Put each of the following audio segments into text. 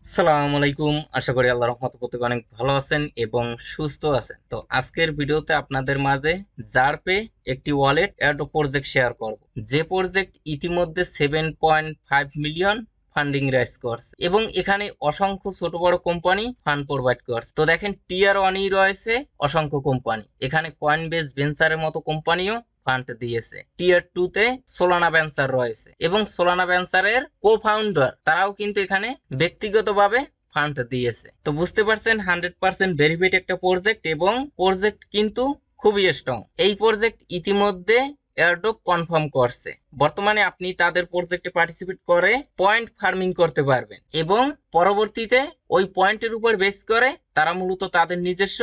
আসসালামু আলাইকুম। আশা করি আল্লাহর রহমতে প্রত্যেকে অনেক ভালো আছেন এবং সুস্থ আছেন। তো আজকের ভিডিওতে আপনাদের মাঝে জারপে একটি ওয়ালেট প্রজেক্ট শেয়ার করব, যে প্রজেক্ট ইতিমধ্যে 7.5 মিলিয়ন ফান্ডিং রাইজ করছে এবং এখানে অসংখ্য ছোট বড় কোম্পানি ফান্ড প্রোভাইড করছে। তো দেখেন টিয়ার ওয়ানই রয়েছে অসংখ্য কোম্পানি, এখানে কয়েনবেস ভেঞ্চারের মতো কোম্পানিও ফান্ড দিয়েছে। টিয়ার 2 তে সোলানা ভেঞ্চার রয়েছে এবং সোলানা ভেঞ্চারের কো-ফাউন্ডার তারাও কিন্তু এখানে ব্যক্তিগতভাবে ফান্ড দিয়েছে। তো বুঝতে পারছেন 100% ভেরিফাইড একটা প্রজেক্ট এবং প্রজেক্ট কিন্তু খুবই স্ট্রং। এই প্রজেক্ট ইতিমধ্যে এয়ারড্রপ কনফার্ম করছে। বর্তমানে আপনি তাদের প্রজেক্টে পার্টিসিপেট করে পয়েন্ট ফার্মিং করতে পারবেন এবং পরবর্তীতে ওই পয়েন্টের উপর বেস করে তারা মূলত তাদের নিজস্ব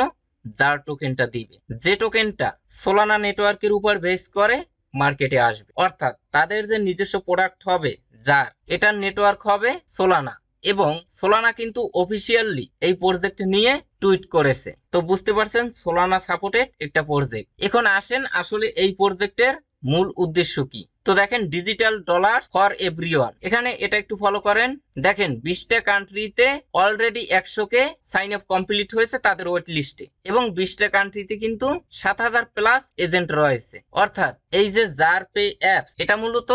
জার টোকেনটা দিবে, যে টোকেনটা সোলানা নেটওয়ার্কের উপর বেস করে মার্কেটে আসবে। অর্থাৎ তাদের যে নিজস্ব প্রোডাক্ট হবে যার, এটার নেটওয়ার্ক হবে সোলানা এবং সোলানা কিন্তু অফিসিয়ালি এই প্রজেক্ট নিয়ে টুইট করেছে। তো বুঝতে পারছেন সোলানা সাপোর্টেড একটা প্রজেক্ট। এখন আসেন আসলে এই প্রজেক্টের মূল উদ্দেশ্য কি। তো দেখেন ডিজিটাল ডলার ফর এভরিওয়ান, এখানে এটা একটু ফলো করেন। দেখেন 20টা কান্ট্রিতে অলরেডি 100কে সাইন আপ কমপ্লিট হয়েছে তাদের ওয়েট লিস্টে এবং 20টা কান্ট্রিতে কিন্তু 7000 প্লাস এজেন্ট রয়েছে। অর্থাৎ এই যে জারপে অ্যাপস, এটা মূলত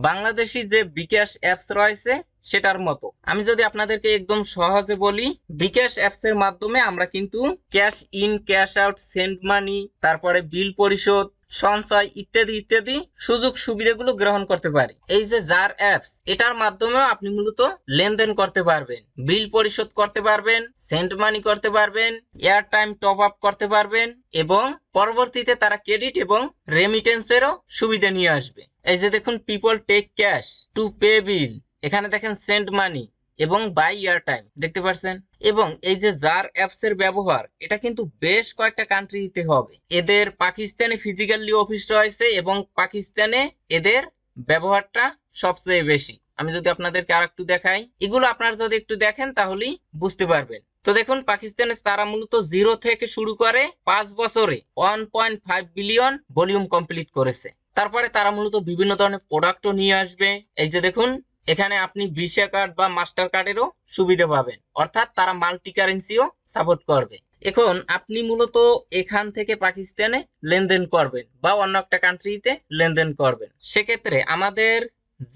বাংলাদেশি যে বিকাশ অ্যাপস রয়েছে সেটার মতো। আমি যদি আপনাদেরকে একদম সহজে বলি, বিকাশ অ্যাপস এর মাধ্যমে আমরা কিন্তু cash in, cash out, send money, তারপরে বিল পরিশোধ, সঞ্চয় ইত্যাদি ইত্যাদি সুযোগ সুবিধাগুলো গ্রহণ করতে পারি। এই যে জার অ্যাপস, এটার মাধ্যমেও আপনি মূলত লেনদেন করতে পারবেন, বিল পরিশোধ করতে পারবেন, সেন্ড মানি করতে পারবেন, এয়ার টাইম টপ আপ করতে পারবেন এবং পরবর্তীতে তারা ক্রেডিট এবং রেমিটেন্সেরও সুবিধা নিয়ে আসবে। এই যে দেখুন people take cash to pay bill, এখানে দেখেন সেন্ড মানি এবং বাই ইয়ার টাইম দেখতে পাচ্ছেন। এবং এই যে জার অ্যাপস এর ব্যবহার, এটা কিন্তু বেশ কয়েকটা কান্ট্রিতে হবে। এদের পাকিস্তানে ফিজিক্যালি অফিস রয়েছে এবং পাকিস্তানে এদের ব্যবহারটা সবচেয়ে বেশি। আমি যদি আপনাদেরকে আরেকটু দেখাই, এগুলো আপনারা যদি একটু দেখেন তাহলেই বুঝতে পারবেন। তো দেখুন পাকিস্তানে তারা মূলত 0 থেকে শুরু করে 5 বছরে 1.5 বিলিয়ন ভলিউম কমপ্লিট করেছে। তারপরে তারা মূলত বিভিন্ন ধরনের প্রোডাক্টও নিয়ে আসবে। এই যে দেখুন এখানে আপনি ভিসা কার্ড বা মাস্টার কার্ডেরও সুবিধা পাবেন, অর্থাৎ তারা মাল্টি কারেন্সিও সাপোর্ট করবে। এখন আপনি মূলত এখান থেকে পাকিস্তানে লেনদেন করবেন বা অন্য একটা কান্ট্রিতে লেনদেন করবেন, সেক্ষেত্রে আমাদের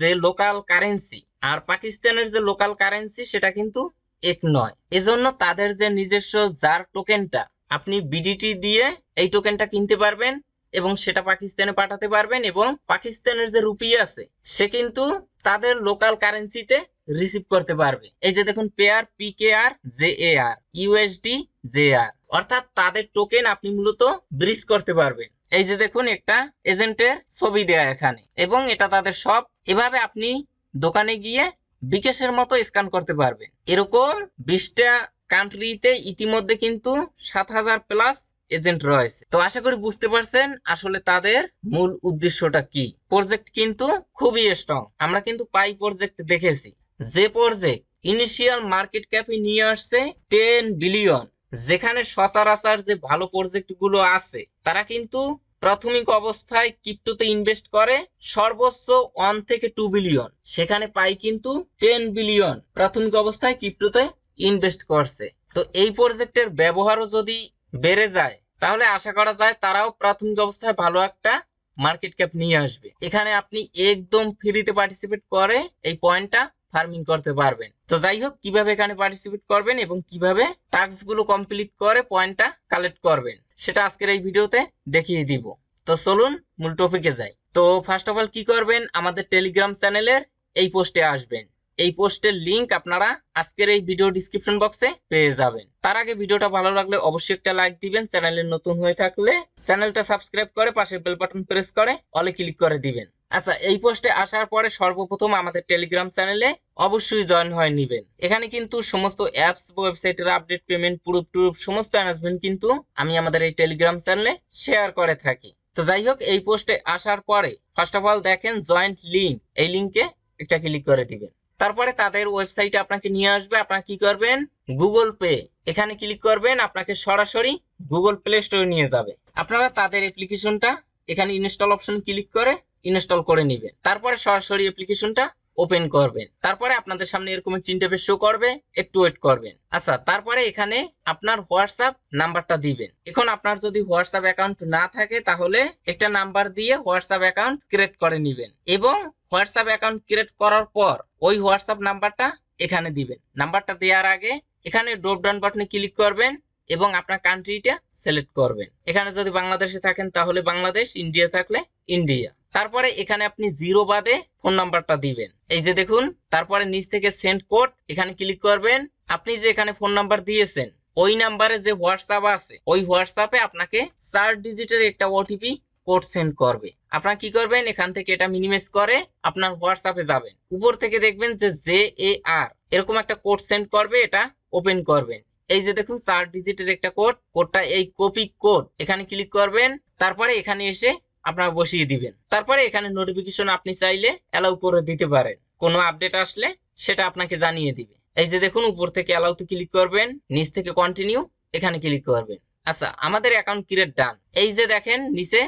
যে লোকাল কারেন্সি আর পাকিস্তানের যে লোকাল কারেন্সি সেটা কিন্তু এক নয়। এজন্য তাদের যে নিজস্ব জার টোকেনটা, আপনি বিডিটি দিয়ে এই টোকেনটা কিনতে পারবেন এবং সেটা পাকিস্তানে পাঠাতে পারবেন এবং পাকিস্তানের যে রুপি আছে সে কিন্তু তাদের লোকাল কারেন্সিতে রিসিভ করতে পারবে। এই যে দেখুন পেয়ার পিকেআর জেএআর ইউএসডি জেআর, অর্থাৎ তাদের টোকেন আপনি মূলত ব্রিজ করতে পারবেন। এই যে দেখুন একটা এজেন্টের ছবি দেয়া এখানে এবং এটা তাদের সব। এভাবে আপনি দোকানে গিয়ে বিকাশের মতো স্ক্যান করতে পারবেন। এরকম 20টা কান্ট্রিতে ইতিমধ্যে কিন্তু 7000 প্লাস এজেন্ট রয়েছে। তো আশা করি বুঝতে পারছেন আসলে তাদের মূল উদ্দেশ্যটা কি। প্রজেক্ট কিন্তু খুবই স্ট্রং। আমরা কিন্তু পাই প্রজেক্ট দেখেছি, যে প্রজেক্ট ইনিশিয়াল মার্কেট ক্যাপে নিয়ে আসছে 10 বিলিয়ন, যেখানে সচরাচর যে ভালো প্রজেক্ট গুলো আছে তারা কিন্তু প্রাথমিক অবস্থায় ক্রিপ্টোতে ইনভেস্ট করে সর্বোচ্চ 1 থেকে 2 বিলিয়ন, সেখানে পাই কিন্তু 10 বিলিয়ন প্রাথমিক অবস্থায় ক্রিপ্টোতে ইনভেস্ট করছে। তো এই প্রজেক্টের ব্যবহারও যদি বেড়ে যায় তাহলে আশা করা যায় তারাও প্রাথমিক অবস্থায় ভালো একটা মার্কেট ক্যাপ নিয়ে আসবে। এখানে আপনি একদম ফ্রিতে পার্টিসিপেট করে এই পয়েন্টটা ফার্মিং করতে পারবেন। তো যাই হোক, কিভাবে এখানে পার্টিসিপেট করবেন এবং কিভাবে টাস্ক গুলো কমপ্লিট করে পয়েন্টটা কালেক্ট করবেন সেটা আজকের এই ভিডিওতে দেখিয়ে দিব। তো চলুন মূল টপিকে যাই। তো ফার্স্ট অফ অল কি করবেন, আমাদের টেলিগ্রাম চ্যানেলের এই পোস্টে আসবেন। এই পোস্টের লিংক আপনারা আজকের এই ভিডিও ডিসক্রিপশন বক্সে পেয়ে যাবেন। তার আগে ভিডিওটা ভালো লাগলে অবশ্যই একটা লাইক দিবেন, চ্যানেলে নতুন হয়ে থাকলে চ্যানেলটা সাবস্ক্রাইব করে পাশে বেল বাটন প্রেস করে অলে ক্লিক করে দিবেন। আচ্ছা, এই পোস্টে আসার পরে সর্বপ্রথম আমাদের টেলিগ্রাম চ্যানেলে অবশ্যই জয়েন হয়ে নেবেন। এখানে কিন্তু সমস্ত অ্যাপস, ওয়েবসাইটের আপডেট, পেমেন্ট, প্রুফ সমস্ত অ্যানাউন্সমেন্ট কিন্তু আমি আমাদের এই টেলিগ্রাম চ্যানেলে শেয়ার করে থাকি। তো যাই হোক, এই পোস্টে আসার পরে ফার্স্ট অফ অল দেখেন জয়েন্ট লিংক, এই লিংকে একটা ক্লিক করে দিবেন। তারপরে তাদের ওয়েবসাইটে আপনাকে নিয়ে আসবে। আপনারা কি করবেন, গুগল পে এখানে ক্লিক করবেন, আপনাকে সরাসরি গুগল প্লে স্টোরে নিয়ে যাবে। আপনারা তাদের অ্যাপ্লিকেশনটা এখানে ইনস্টল অপশন ক্লিক করে ইনস্টল করে নেবেন। তারপরে সরাসরি অ্যাপ্লিকেশনটা ওপেন করবেন। তারপরে আপনাদের সামনে এরকম একটি ইন্টারফেস শো করবে, একটু ওয়েট করবেন। আচ্ছা, তারপরে এখানে আপনার হোয়াটসঅ্যাপ নাম্বারটা দিবেন। এখন আপনার যদি হোয়াটসঅ্যাপ অ্যাকাউন্ট না থাকে তাহলে একটা নাম্বার দিয়ে হোয়াটসঅ্যাপ অ্যাকাউন্ট ক্রিয়েট করে নেবেন এবং হোয়াটসঅ্যাপ অ্যাকাউন্ট ক্রিয়েট করার পর ওই হোয়াটসঅ্যাপ নাম্বারটা এখানে দিবেন। নাম্বারটা দেওয়ার আগে এখানে ড্রপ ডাউন বাটনে ক্লিক করবেন এবং আপনার কান্ট্রিটা সিলেক্ট করবেন। এখানে যদি বাংলাদেশে থাকেন তাহলে বাংলাদেশ, ইন্ডিয়া থাকলে ইন্ডিয়া। তারপরে এখানে আপনি 0 বাদে ফোন নাম্বারটা দিবেন। এই যে দেখুন, তারপরে নিচ থেকে সেন্ড কোড এখানে ক্লিক করবেন। আপনি যে এখানে ফোন নাম্বার দিয়েছেন ওই নাম্বারে যে হোয়াটসঅ্যাপ আছে ওই হোয়াটসঅ্যাপে আপনাকে 4 ডিজিটের একটা ওটিপি কোড সেন্ড করবে। আপনারা কি করবেন, এখান থেকে এটা মিনিমাইজ করে আপনার হোয়াটসঅ্যাপে যাবেন। উপর থেকে দেখবেন যে JAR এরকম একটা কোড সেন্ড করবে, এটা ওপেন করবেন। এই যে দেখুন 4 ডিজিটের একটা কোড, কোডটা এই কপি কোড এখানে ক্লিক করবেন। তারপরে এখানে এসে আপনারা বসিয়ে দিবেন। তারপরে এখানে নোটিফিকেশন আপনি চাইলে অ্যালাউ করে দিতে পারেন, কোনো আপডেট আসলে সেটা আপনাকে জানিয়ে দিবে। এই যে দেখুন উপর থেকে অ্যালাউতে ক্লিক করবেন, নিচ থেকে কন্টিনিউ এখানে ক্লিক করবেন। আচ্ছা, আমাদের অ্যাকাউন্ট ক্রিয়েট ডান। এই যে দেখেন নিচে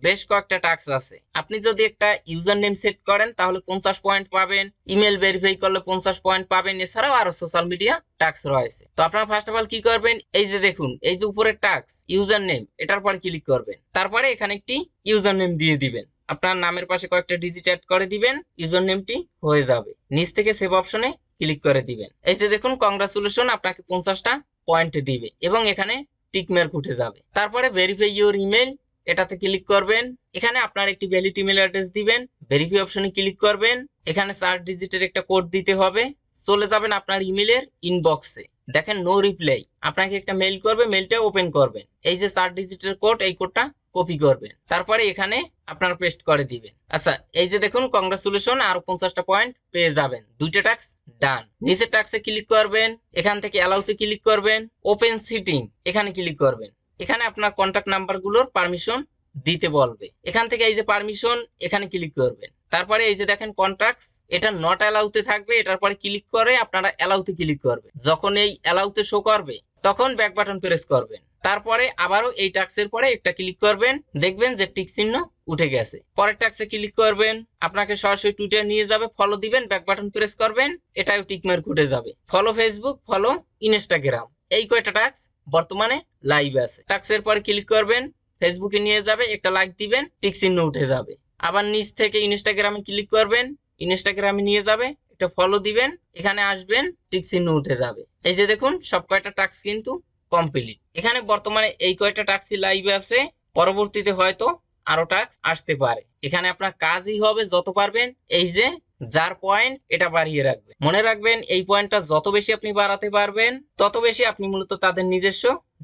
বেশ কয়েকটা টাস্ক আছে। আপনি যদি একটা ইউজার নেম সেট করেন তাহলে 50 পয়েন্ট পাবেন, ইমেল ভেরিফাই করলে 50 পয়েন্ট পাবেন, এছাড়াও আরো সোশ্যাল মিডিয়া টাস্ক রয়েছে। তো আপনারা ফার্স্ট অফ অল কি করবেন, এই যে দেখুন এই যে উপরের টাস্ক ইউজার নেম, এটার পরে ক্লিক করবেন। তারপরে এখানে একটি ইউজার নেম দিয়ে দিবেন, আপনার নামের পাশে কয়েকটা ডিজিট অ্যাড করে দিবেন, ইউজার নেমটি হয়ে যাবে। নিচ থেকে সেভ অপশনে ক্লিক করে দিবেন। এই যে দেখুন কংগ্রাচুলেশন, আপনাকে 50টা পয়েন্ট দিবে এবং এখানে টিক মার্ক উঠে যাবে। তারপরে ভেরিফাই ইউর ইমেল এটাতে ক্লিক করবেন। এখানে আপনার একটি ভ্যালিড ইমেল অ্যাড্রেস দিবেন, ভেরিফাই অপশনে ক্লিক করবেন। এখানে 4 ডিজিটের একটা কোড দিতে হবে। চলে যাবেন আপনার ইমেলের ইনবক্সে, দেখেন নো রিপ্লাই, আপনাকে একটা মেইল করবে, মেইলটা ওপেন করবেন। এই যে 4 ডিজিটের কোড, এই কোডটা কপি করবেন, তারপরে এখানে আপনারা পেস্ট করে দিবেন। আচ্ছা, এই যে দেখুন কংগ্রাচুলেশন, আরো 50টা পয়েন্ট পেয়ে যাবেন। দুইটা টাস্ক ডান। নিচের টাস্কে ক্লিক করবেন, এখান থেকে অ্যালাউতে ক্লিক করবেন, ওপেন সিটিং এখানে ক্লিক করবেন। এখানে আপনার কন্টাক্ট নাম্বারগুলোর পারমিশন দিতে বলবে। এখান থেকে এই যে পারমিশন এখানে ক্লিক করবেন। তারপরে এই যে দেখেন কন্ট্যাক্টস, এটা নট অ্যালাউতে থাকবে, এটার পরে ক্লিক করে আপনারা অ্যালাউতে ক্লিক করবেন। যখন এই অ্যালাউতে শো করবে তখন ব্যাক বাটন প্রেস করবেন। তারপরে আবারও এই টাস্কের পরে একটা ক্লিক করবেন, দেখবেন যে টিক চিহ্ন উঠে গেছে। পরের টাস্কে ক্লিক করবেন, আপনাকে সরাসরি টুইটার নিয়ে যাবে, ফলো দিবেন, ব্যাক বাটন প্রেস করবেন, এটাও টিক মার্ক উঠে যাবে। ফলো ফেসবুক, ফলো ইনস্টাগ্রাম, এই কয়টা টাস্ক বর্তমানে লাইভ আছে। টাস্কের পরে ক্লিক করবেন, ফেসবুকে নিয়ে যাবে, একটা লাইক দিবেন, টিক চিহ্ন উঠে যাবে। আবার নিচ থেকে ইনস্টাগ্রামে ক্লিক করবেন, ইনস্টাগ্রামে নিয়ে যাবে, একটা ফলো দিবেন, এখানে আসবেন, টিক চিহ্ন উঠে যাবে। এই যে দেখুন সব কয়টা টাস্ক কিন্তু কমপ্লিট। এখানে বর্তমানে এই কয়টা টাস্কই লাইভে আছে, পরবর্তীতে হয়তো আরো টাস্ক আসতে পারে। এখানে আপনার কাজই হবে যত পারবেন এই যে যার পয়েন্ট এটা বাড়িয়ে রাখবেন। মনে রাখবেন এই পয়েন্টটা যত বেশি আপনি বাড়াতে পারবেন তত বেশি আপনি মূলত তাদের নিজস্ব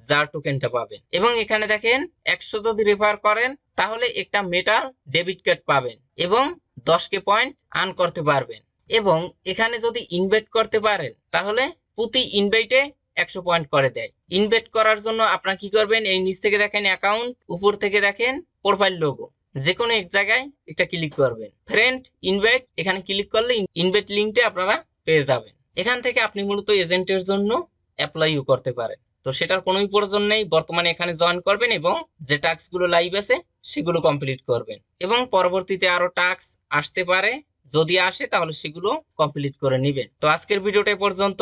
জার টোকেনটা পাবেন। এবং এখানে দেখেন 100 যদি রেফার করেন তাহলে একটা মেটাল ডেবিট কার্ড পাবেন এবং 10k পয়েন্ট আর্ন করতে পারবেন। এবং এখানে যদি ইনভাইট করতে পারেন তাহলে প্রতি ইনভাইটে 100 পয়েন্ট করে দেয়। ইনভাইট করার জন্য আপনারা কি করবেন, এই নিচ থেকে দেখেন অ্যাকাউন্ট, উপর থেকে দেখেন প্রোফাইল লোগো, যে কোনো এক জায়গায় একটা ক্লিক করবেন। ফ্রেন্ড ইনভাইট এখানে ক্লিক করলে ইনভাইট লিঙ্কটা আপনারা পেয়ে যাবেন। এখান থেকে আপনি মূলত এজেন্টের জন্য অ্যাপ্লাইও করতে পারেন। তো সেটার কোনোই প্রয়োজন নেই, বর্তমানে এখানে জয়েন করবেন এবং যে টাস্কগুলো লাইভ আছে সেগুলো কমপ্লিট করবেন এবং পরবর্তীতে আরো টাস্ক আসতে পারে, যদি আসে তাহলে সেগুলো কমপ্লিট করে নেবেন। তো আজকের ভিডিওটা পর্যন্ত।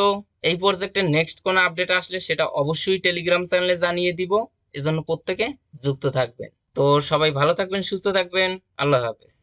এই প্রজেক্টের নেক্সট কোনো আপডেট আসলে সেটা অবশ্যই টেলিগ্রাম চ্যানেলে জানিয়ে দিব, এজন্য প্রত্যেকে যুক্ত থাকবেন। তো সবাই ভালো থাকবেন, সুস্থ থাকবেন, আল্লাহ হাফেজ।